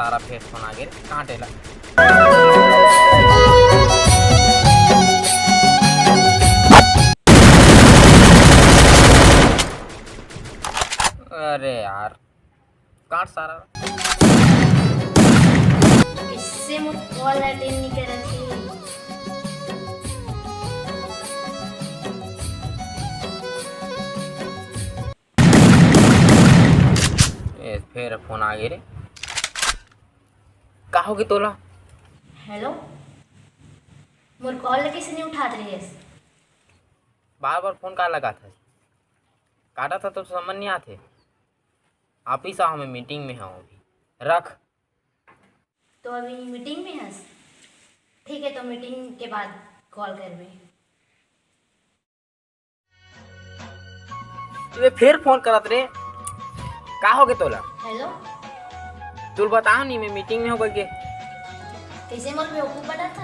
सारा face phone आगे काटेला। अरे यार काट सारा। इससे मुझे कॉल अटेंड नहीं कर रही थी। फिर फोन आ गए रे। का होगी तोला? हेलो, मोर कॉल कैसे नहीं उठात रही है? बार बार फोन का लगा था, काटा था तो समझ नहीं आते। आप ही सा हमें मीटिंग में हूँ अभी, रख। तो अभी मीटिंग में है? ठीक है, तो मीटिंग के बाद कॉल कर में। तुझे फिर फोन करत रे, का होगे तोला? हेलो, तू बताओ नहीं, मैं मीटिंग में हो गई के। कैसे मोर बेवकूफ बना था?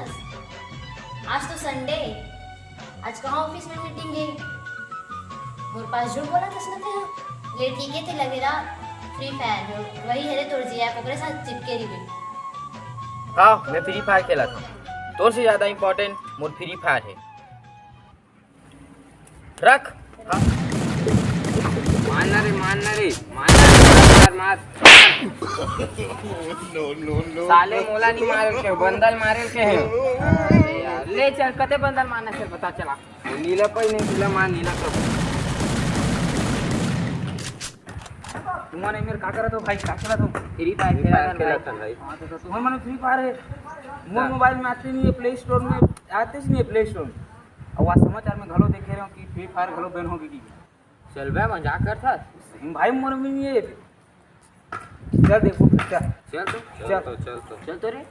आज तो संडे, आज कहाँ ऑफिस में मीटिंग है? मोर पास झूठ बोला था ना थे। ले ठीक है थे लगे रात फ्री फायर जो वही है रे तोड़ जी ऐप ओकरे साथ चिपके रही गई। हाँ, मैं फ्री फायर खेला था। तोर से ज्यादा इम्पोर्टेंट मोर फ्री फायर है, रख। हाँ। मानना रे मार। नो साले मोला नहीं मारे के, बंदल मारे के है। अरे यार ले चल, कते बंदल मारना से पता चला। नीला पर नहीं, नीला मार, नीला कर। तुम्हारे मेरे का करा तो भाई, का करा तो फ्री फायर खेला था भाई। हां तो तुम्हारे मन फ्री फायर है, मोर मोबाइल में आते नहीं है, प्ले स्टोर में आते नहीं है, प्ले स्टोर में। और आज समाचार में घलो देखे रहे हो कि फ्री फायर घलो बैन हो गई। चल बे मजाक कर था भाई, मोर में नहीं है। चल देखो चल तो रे।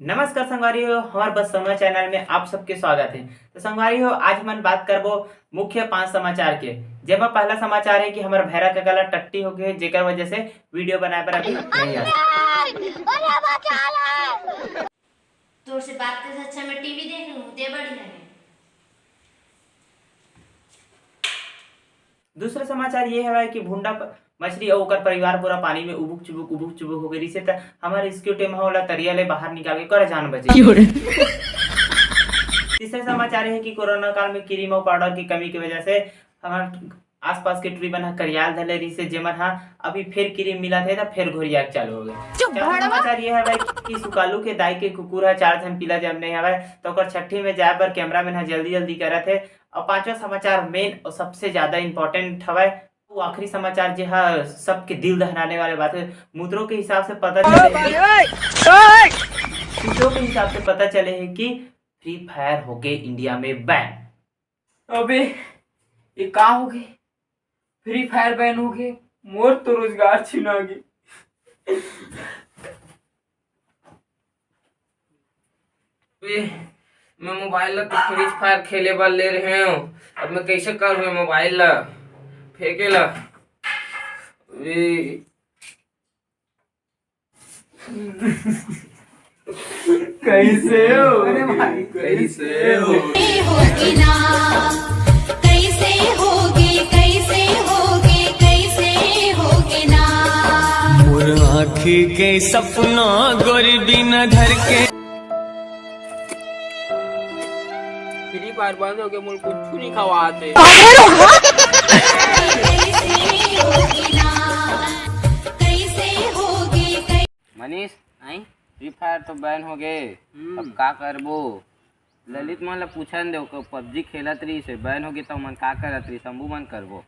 नमस्कार संगवारी हो, हमारे बस समय चैनल में आप सबके स्वागत है। तो संगवारी हो, आज हम बात करबो मुख्य 5 समाचार के, जेमा पहला समाचार है कि हमारे भैरा का गला टट्टी हो गए, जेकर वजह से वीडियो बनाए पर अभी नहीं आ। तोर से बात करने से अच्छा मैं टीवी देख लूं, ते बढ़िया है। दूसरा समाचार ये है कि भुंडा मछली और ओकर परिवार पूरा पानी में उबुक चुबुक हो गई से त हमारे रेस्क्यू टीम होला तरिया ले बाहर निकाल के कर जान बचे। तीसरा समाचार है कि कोरोना काल में क्रीम और पाउडर की कमी की वजह से हमारे आसपास के ट्रिबन करियाल धले रही से जेमन अभी फिर क्रीम मिला थे तो फिर घोरिया चालू हो गए। समाचार ये है कि सुकालू के दाई के कुकुर है 4 दिन पीला जब नहीं हवे तो ओकर छठी में जाए पर कैमरा मैन जल्दी करत है। और पांचवा समाचार मेन और सबसे ज्यादा इम्पोर्टेंट हवा वो आखिरी समाचार जो है सबके दिल दहलाने वाले बात है। मूत्रों के हिसाब से पता चले है कि फ्री फायर हो गए इंडिया में बैन। अबे ये का हो गए, फ्री फायर बैन हो गए, मोर तो रोजगार छिना गए। मैं मोबाइल ला तो फ्री फायर खेले बार ले रहे हूँ, अब मैं कैसे करूँ मोबाइल ला फेंके ला। कैसे हो? अरे भाई कैसे हो? आँखी के सपना गोरी बिना घर के। फ्री फायर बंद हो गया, मुझे कुछ नहीं खवाते। मनीष आई फ्री फायर तो बैन हो गए, अब का करबो? ललित मन ला पूछन दे, पबजी खेलत रही से बैन हो गई तो मन का करत रही, शंभू मन करबो।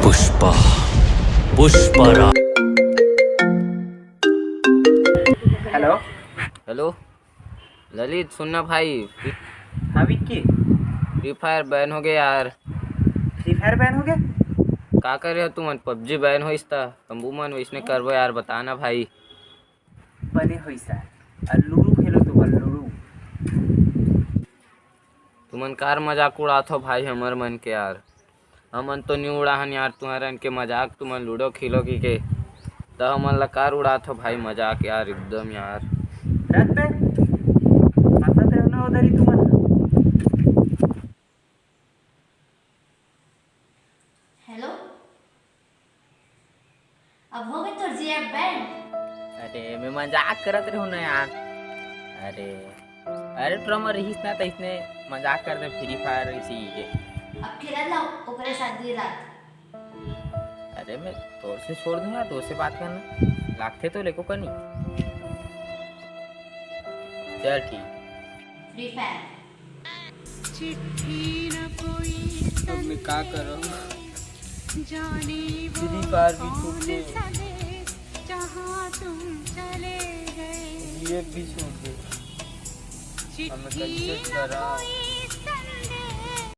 पुष्पा हेलो ललित सुनना भाई, हाँ विक्की, फ्री फायर बैन हो गया यार। फ्री फायर बैन हो गया? का कर रहे हो तुम? पबजी बैन हो, शंभू मन इसने करबो यार, बताना भाई। बने हो सर, लूडो खेलो तो भाई लूडो। तुमन कार मजाक उड़ाथो भाई हमर मन के यार। हमन तो नहीं उड़ाहन यार तुम्हारन के मजाक। तुमन लूडो खेलो के तो हमन ला कार उड़ाथो भाई मजाक यार एकदम यार। रात पे हंसते हो ना उधर ही तुमन। हेलो, अब हो गई तो जी ऐप बैंड। अरे मैं मजाक करत रहूं ना यार। अरे ट्रमर रहीस ना तो इसने मजाक कर दे फ्री फायर इसी के। अब खेला ला ओकरे साथ दी रात। अरे मैं तोर से छोड़ दूंगा तो से बात करना लागते तो लेको कनी। चल ठीक। फ्री फायर अब मैं क्या करूं? फ्री फायर भी छूट गई, ये भी छूट गई। अब मैं कैसे करा?